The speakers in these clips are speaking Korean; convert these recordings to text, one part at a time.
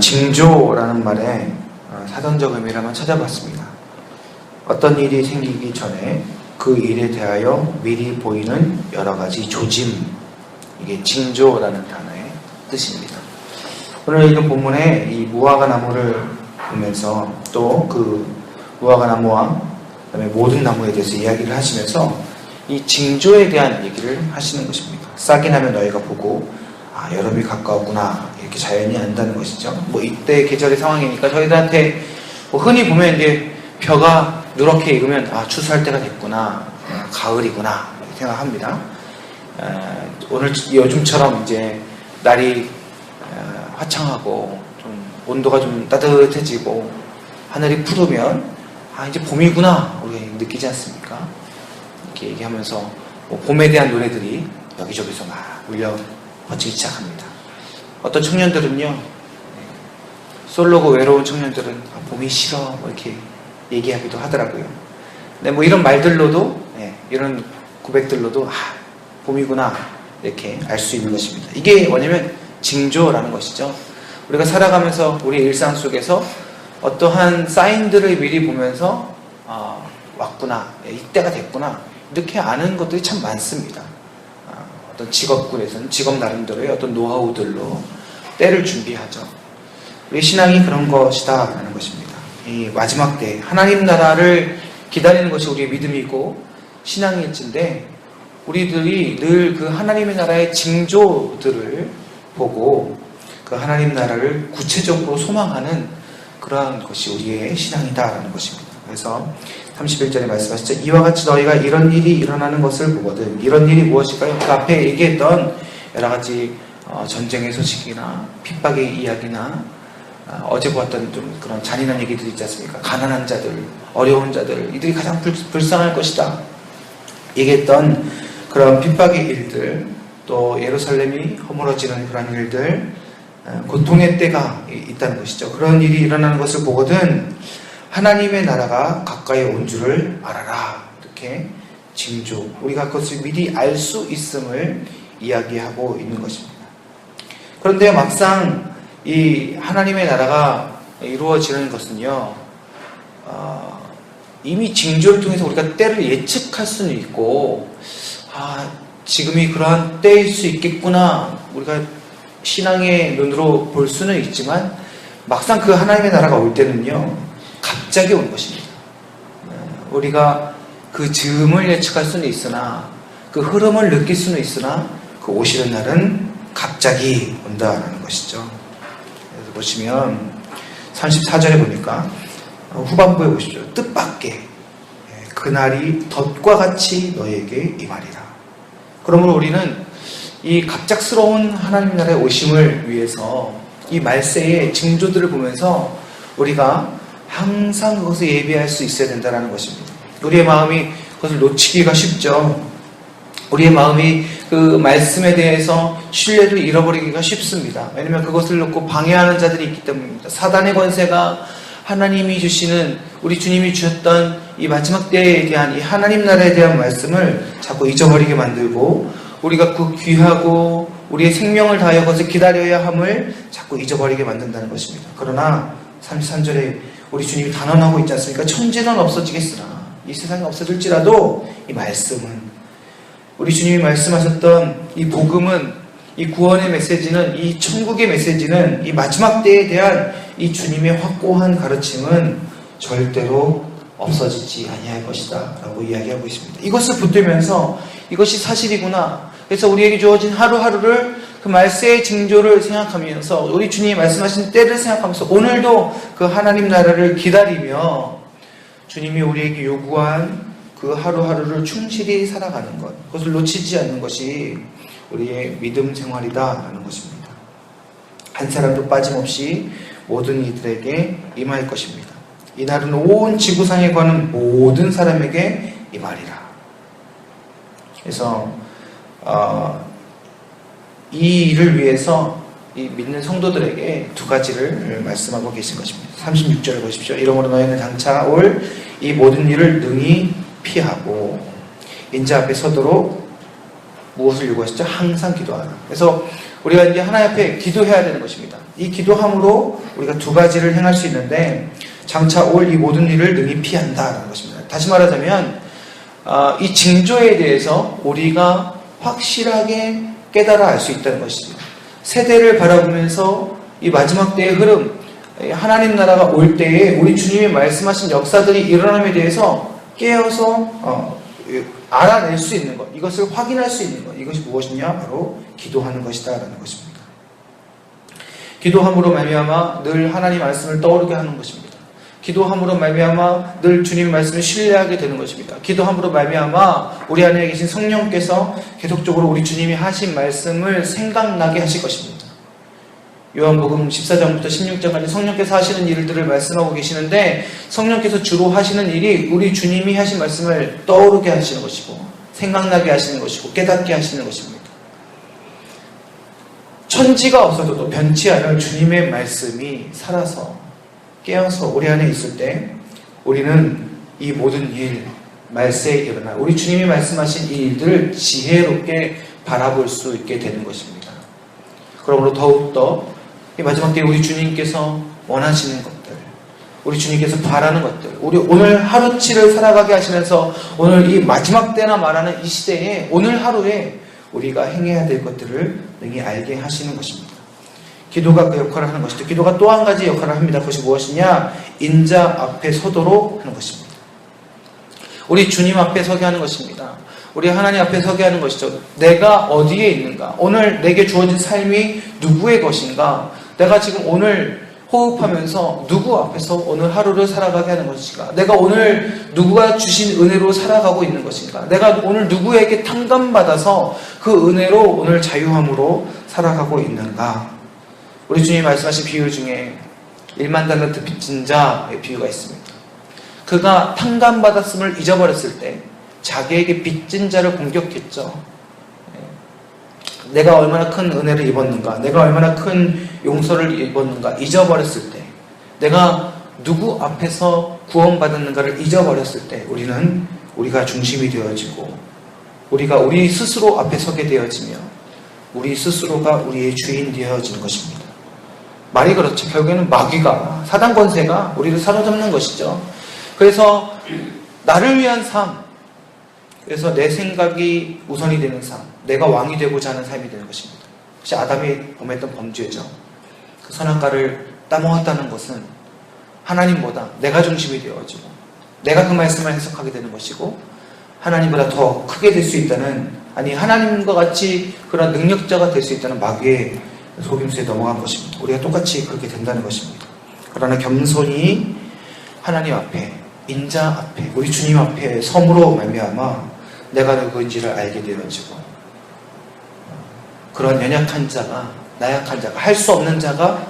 징조라는 말의 사전적 의미를 한번 찾아봤습니다. 어떤 일이 생기기 전에 그 일에 대하여 미리 보이는 여러 가지 조짐, 이게 징조라는 단어의 뜻입니다. 오늘 읽은 본문에 이 무화과 나무를 보면서 또 그 무화과 나무와 그다음에 모든 나무에 대해서 이야기를 하시면서 이 징조에 대한 얘기를 하시는 것입니다. 싹이 나면 너희가 보고 여름이 가까웠구나 이렇게 자연이 안다는 것이죠. 이때 계절의 상황이니까 저희들한테 흔히 보면 이제 벼가 누렇게 익으면 추수할 때가 됐구나, 가을이구나 이렇게 생각합니다. 오늘 요즘처럼 이제 날이 화창하고 좀 온도가 좀 따뜻해지고 하늘이 푸르면 이제 봄이구나 우리가 느끼지 않습니까? 이렇게 얘기하면서 봄에 대한 노래들이 여기저기서 막 울려 퍼지기 시작합니다. 어떤 청년들은요, 솔로고 외로운 청년들은 봄이 싫어 이렇게 얘기하기도 하더라고요. 근데 이런 말들로도 이런 고백들로도 봄이구나 이렇게 알 수 있는 것입니다. 이게 뭐냐면 징조라는 것이죠. 우리가 살아가면서 우리 일상 속에서 어떠한 사인들을 미리 보면서 왔구나, 이때가 됐구나 이렇게 아는 것들이 참 많습니다. 어떤 직업군에서는 직업 나름대로의 어떤 노하우들로 때를 준비하죠. 우리 신앙이 그런 것이다 라는 것입니다. 이 마지막 때 하나님 나라를 기다리는 것이 우리의 믿음이고 신앙일진데 우리들이 늘 그 하나님의 나라의 징조들을 보고 그 하나님 나라를 구체적으로 소망하는 그러한 것이 우리의 신앙이다라는 것입니다. 그래서 31절에 말씀하시죠. 이와 같이 너희가 이런 일이 일어나는 것을 보거든. 이런 일이 무엇일까요? 그 앞에 얘기했던 여러 가지 전쟁의 소식이나 핍박의 이야기나 어제 보았던 좀 그런 잔인한 얘기들이 있지 않습니까? 가난한 자들, 어려운 자들, 이들이 가장 불쌍할 것이다. 얘기했던 그런 핍박의 일들, 또 예루살렘이 허물어지는 그런 일들, 고통의 때가 있다는 것이죠. 그런 일이 일어나는 것을 보거든 하나님의 나라가 가까이 온 줄을 알아라. 이렇게 징조, 우리가 그것을 미리 알 수 있음을 이야기하고 있는 것입니다. 그런데 막상 이 하나님의 나라가 이루어지는 것은요, 이미 징조를 통해서 우리가 때를 예측할 수는 있고, 지금이 그러한 때일 수 있겠구나, 우리가 신앙의 눈으로 볼 수는 있지만, 막상 그 하나님의 나라가 올 때는요, 갑자기 온 것입니다. 우리가 그 즈음을 예측할 수는 있으나, 그 흐름을 느낄 수는 있으나, 그 오시는 날은 갑자기 온다라는 것이죠. 그래서 보시면 34절에 보니까 후반부에 보십시오. 뜻밖의 그날이 덫과 같이 너에게 임하리라. 그러므로 우리는 이 갑작스러운 하나님 나라의 오심을 위해서 이 말세의 징조들을 보면서 우리가 항상 그것을 예비할 수 있어야 된다는 것입니다. 우리의 마음이 그것을 놓치기가 쉽죠. 우리의 마음이 그 말씀에 대해서 신뢰를 잃어버리기가 쉽습니다. 왜냐하면 그것을 놓고 방해하는 자들이 있기 때문입니다. 사단의 권세가 하나님이 주시는, 우리 주님이 주셨던 이 마지막 때에 대한 이 하나님 나라에 대한 말씀을 자꾸 잊어버리게 만들고, 우리가 그 귀하고 우리의 생명을 다하여 그것을 기다려야 함을 자꾸 잊어버리게 만든다는 것입니다. 그러나 33절에 우리 주님이 단언하고 있지 않습니까? 천지는 없어지겠으나, 이 세상이 없어질지라도 이 말씀은, 우리 주님이 말씀하셨던 이 복음은, 이 구원의 메시지는, 이 천국의 메시지는, 이 마지막 때에 대한 이 주님의 확고한 가르침은 절대로 없어지지 아니할 것이다 라고 이야기하고 있습니다. 이것을 붙들면서 이것이 사실이구나, 그래서 우리에게 주어진 하루하루를 그 말세의 징조를 생각하면서, 우리 주님이 말씀하신 때를 생각하면서 오늘도 그 하나님 나라를 기다리며 주님이 우리에게 요구한 그 하루하루를 충실히 살아가는 것, 그것을 놓치지 않는 것이 우리의 믿음 생활이다라는 것입니다. 한 사람도 빠짐없이 모든 이들에게 임할 것입니다. 이날은 온 지구상에 관한 모든 사람에게 임하리라. 그래서 이 일을 위해서 이 믿는 성도들에게 두 가지를 말씀하고 계신 것입니다. 36절을 보십시오. 이러므로 너희는 장차 올 이 모든 일을 능히 피하고 인자 앞에 서도록 무엇을 요구하시죠? 항상 기도하라. 그래서 우리가 이제 하나님 앞에 기도해야 되는 것입니다. 이 기도함으로 우리가 두 가지를 행할 수 있는데 장차 올 이 모든 일을 능히 피한다라는 것입니다. 다시 말하자면 이 징조에 대해서 우리가 확실하게 깨달아 알 수 있다는 것입니다. 세대를 바라보면서 이 마지막 때의 흐름, 하나님 나라가 올 때에 우리 주님이 말씀하신 역사들이 일어남에 대해서 깨어서 알아낼 수 있는 것, 이것을 확인할 수 있는 것, 이것이 무엇이냐? 바로 기도하는 것이다 라는 것입니다. 기도함으로 말미암아 늘 하나님 말씀을 떠오르게 하는 것입니다. 기도함으로 말미암아 늘 주님의 말씀을 신뢰하게 되는 것입니다. 기도함으로 말미암아 우리 안에 계신 성령께서 계속적으로 우리 주님이 하신 말씀을 생각나게 하실 것입니다. 요한복음 14장부터 16장까지 성령께서 하시는 일들을 말씀하고 계시는데 성령께서 주로 하시는 일이 우리 주님이 하신 말씀을 떠오르게 하시는 것이고 생각나게 하시는 것이고 깨닫게 하시는 것입니다. 천지가 없어도 변치 않을 주님의 말씀이 살아서 깨어서 우리 안에 있을 때 우리는 이 모든 일, 말세에 일어나 우리 주님이 말씀하신 이 일들을 지혜롭게 바라볼 수 있게 되는 것입니다. 그러므로 더욱더 이 마지막 때에 우리 주님께서 원하시는 것들, 우리 주님께서 바라는 것들, 우리 오늘 하루치를 살아가게 하시면서 오늘 이 마지막 때나 말하는 이 시대에 오늘 하루에 우리가 행해야 될 것들을 능히 알게 하시는 것입니다. 기도가 그 역할을 하는 것이죠. 기도가 또 한 가지 역할을 합니다. 그것이 무엇이냐? 인자 앞에 서도록 하는 것입니다. 우리 주님 앞에 서게 하는 것입니다. 우리 하나님 앞에 서게 하는 것이죠. 내가 어디에 있는가? 오늘 내게 주어진 삶이 누구의 것인가? 내가 지금 오늘 호흡하면서 누구 앞에서 오늘 하루를 살아가게 하는 것인가? 내가 오늘 누구가 주신 은혜로 살아가고 있는 것인가? 내가 오늘 누구에게 탕감받아서 그 은혜로 오늘 자유함으로 살아가고 있는가? 우리 주님이 말씀하신 비유 중에 1만 달란트 빚진 자의 비유가 있습니다. 그가 탕감받았음을 잊어버렸을 때 자기에게 빚진 자를 공격했죠. 내가 얼마나 큰 은혜를 입었는가, 내가 얼마나 큰 용서를 입었는가 잊어버렸을 때, 내가 누구 앞에서 구원받았는가를 잊어버렸을 때 우리가 중심이 되어지고 우리가 우리 스스로 앞에 서게 되어지며 우리 스스로가 우리의 주인 되어지는 것입니다. 말이 그렇죠. 결국에는 마귀가, 사단 권세가 우리를 사로잡는 것이죠. 그래서 나를 위한 삶, 그래서 내 생각이 우선이 되는 삶, 내가 왕이 되고자 하는 삶이 되는 것입니다. 혹시 아담이 범했던 범죄죠. 그 선악과를 따먹었다는 것은 하나님보다 내가 중심이 되어지고 내가 그 말씀을 해석하게 되는 것이고 하나님보다 더 크게 될 수 있다는, 아니 하나님과 같이 그런 능력자가 될 수 있다는 마귀의 속임수에 넘어간 것입니다. 우리가 똑같이 그렇게 된다는 것입니다. 그러나 겸손히 하나님 앞에, 인자 앞에, 우리 주님 앞에 섬으로 말미암아 내가 누구인지를 알게 되어지고 그런 연약한 자가, 나약한 자가, 할 수 없는 자가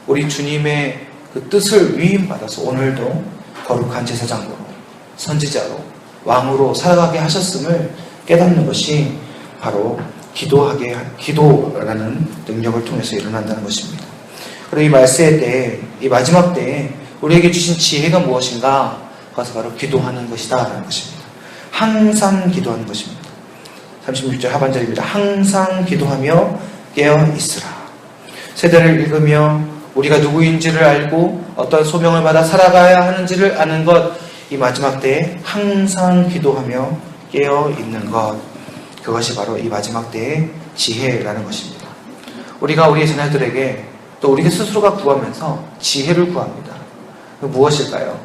우리 주님의 그 뜻을 위임받아서 오늘도 거룩한 제사장으로, 선지자로, 왕으로 살아가게 하셨음을 깨닫는 것이 바로 기도라는 능력을 통해서 일어난다는 것입니다. 그리고 이 말세 때, 이 마지막 때에 우리에게 주신 지혜가 무엇인가? 그것은 바로 기도하는 것이다 라는 것입니다. 항상 기도하는 것입니다. 36절 하반절입니다. 항상 기도하며 깨어 있으라. 세대를 읽으며 우리가 누구인지를 알고 어떤 소명을 받아 살아가야 하는지를 아는 것, 이 마지막 때에 항상 기도하며 깨어 있는 것, 그것이 바로 이 마지막 때의 지혜라는 것입니다. 우리가 우리의 자녀들에게 또 우리 스스로가 구하면서 지혜를 구합니다. 무엇일까요?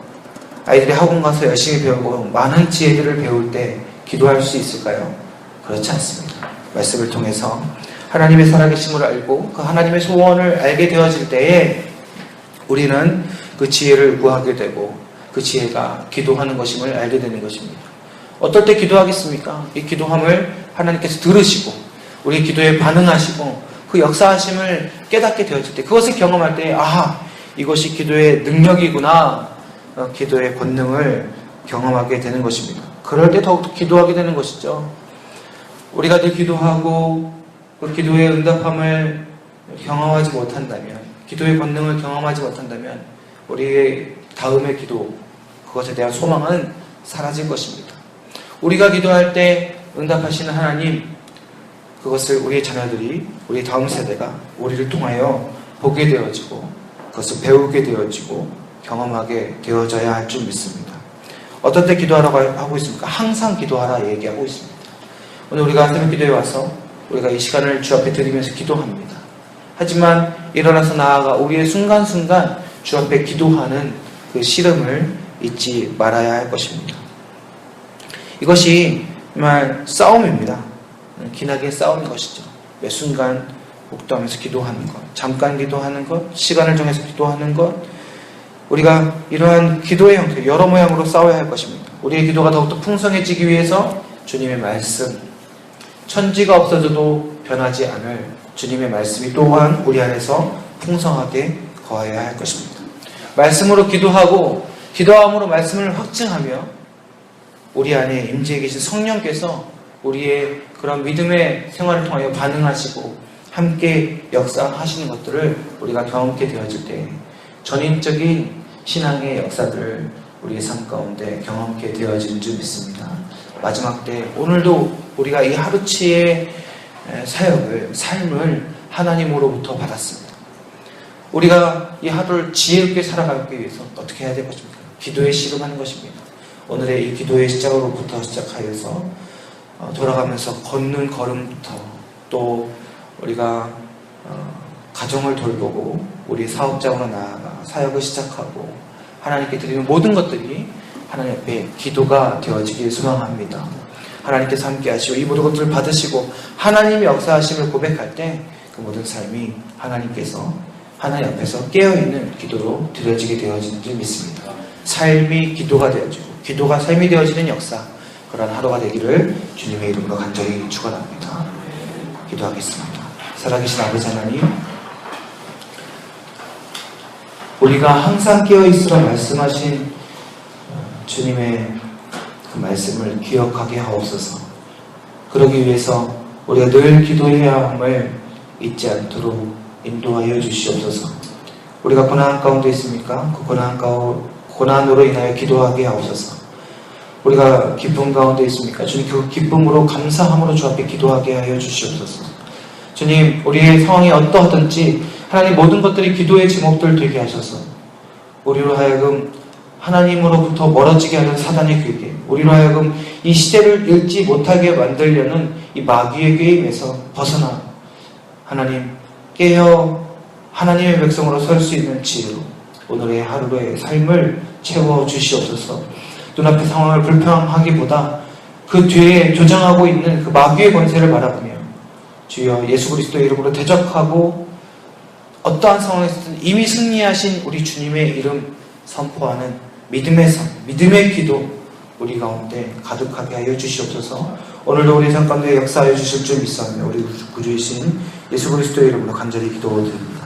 아이들이 학원 가서 열심히 배우고 많은 지혜들을 배울 때 기도할 수 있을까요? 그렇지 않습니다. 말씀을 통해서 하나님의 살아계심을 알고 그 하나님의 소원을 알게 되어질 때에 우리는 그 지혜를 구하게 되고 그 지혜가 기도하는 것임을 알게 되는 것입니다. 어떨 때 기도하겠습니까? 이 기도함을 하나님께서 들으시고 우리 기도에 반응하시고 그 역사하심을 깨닫게 되어질 때, 그것을 경험할 때 이것이 기도의 능력이구나, 기도의 권능을 경험하게 되는 것입니다. 그럴 때 더욱더 기도하게 되는 것이죠. 우리가 늘 기도하고 그 기도의 응답함을 경험하지 못한다면, 기도의 권능을 경험하지 못한다면 우리의 다음의 기도, 그것에 대한 소망은 사라질 것입니다. 우리가 기도할 때 응답하시는 하나님, 그것을 우리의 자녀들이, 우리 다음 세대가 우리를 통하여 보게 되어지고 그것을 배우게 되어지고 경험하게 되어져야 할 줄 믿습니다. 어떤 때 기도하라고 하고 있습니까? 항상 기도하라 얘기하고 있습니다. 오늘 우리가 새벽 기도에 와서 우리가 이 시간을 주 앞에 드리면서 기도합니다. 하지만 일어나서 나아가 우리의 순간순간 주 앞에 기도하는 그 씨름을 잊지 말아야 할 것입니다. 이것이 정말 싸움입니다. 기나게 싸우는 것이죠. 매 순간 목도하면서 기도하는 것, 잠깐 기도하는 것, 시간을 정해서 기도하는 것, 우리가 이러한 기도의 형태, 여러 모양으로 싸워야 할 것입니다. 우리의 기도가 더욱더 풍성해지기 위해서 주님의 말씀, 천지가 없어져도 변하지 않을 주님의 말씀이 또한 우리 안에서 풍성하게 거해야 할 것입니다. 말씀으로 기도하고 기도함으로 말씀을 확증하며 우리 안에 임재해 계신 성령께서 우리의 그런 믿음의 생활을 통하여 반응하시고 함께 역사하시는 것들을 우리가 경험하게 되어질 때 전인적인 신앙의 역사들을 우리의 삶 가운데 경험하게 되어질 줄 믿습니다. 마지막 때 오늘도 우리가 이 하루치의 사역을, 삶을 하나님으로부터 받았습니다. 우리가 이 하루를 지혜롭게 살아가기 위해서 어떻게 해야 될 것입니까? 기도에 씨름하는 것입니다. 오늘의 이 기도의 시작으로부터 시작하여서 돌아가면서 걷는 걸음부터 또 우리가 가정을 돌보고 우리 사업장으로 나아가 사역을 시작하고 하나님께 드리는 모든 것들이 하나님 앞에 기도가 되어지길 소망합니다. 하나님께서 함께 하시고 이 모든 것들을 받으시고 하나님의 역사하심을 고백할 때 그 모든 삶이 하나님께서 하나님 앞에서 깨어있는 기도로 드려지게 되어지는 줄 믿습니다. 삶이 기도가 되어지고 기도가 삶이 되어지는 역사, 그런 하루가 되기를 주님의 이름으로 간절히 축원합니다. 기도하겠습니다. 살아계신 아버지 하나님, 우리가 항상 깨어있으라 말씀하신 주님의 그 말씀을 기억하게 하옵소서. 그러기 위해서 우리가 늘 기도해야 함을 잊지 않도록 인도하여 주시옵소서. 우리가 고난 가운데 있습니까? 그 고난으로 인하여 기도하게 하옵소서. 우리가 기쁨 가운데 있습니까? 주님, 그 기쁨으로 감사함으로 주 앞에 기도하게 하여 주시옵소서. 주님, 우리의 상황이 어떠하든지 하나님 모든 것들이 기도의 제목들 되게 하셔서 우리로 하여금 하나님으로부터 멀어지게 하는 사단의 괴계, 우리로 하여금 이 시대를 읽지 못하게 만들려는 이 마귀의 게임에서 벗어나 하나님 깨어 하나님의 백성으로 설 수 있는 지혜로 오늘의 하루의 삶을 채워 주시옵소서. 눈앞의 상황을 불평하기보다 그 뒤에 조장하고 있는 그 마귀의 권세를 바라보며 주여 예수 그리스도의 이름으로 대적하고 어떠한 상황에서든 이미 승리하신 우리 주님의 이름 선포하는 믿음의 삶, 믿음의 기도 우리 가운데 가득하게 하여 주시옵소서. 오늘도 우리 삶 가운데 역사하여 주실 줄 믿사오며 우리 구주이신 예수 그리스도의 이름으로 간절히 기도드립니다.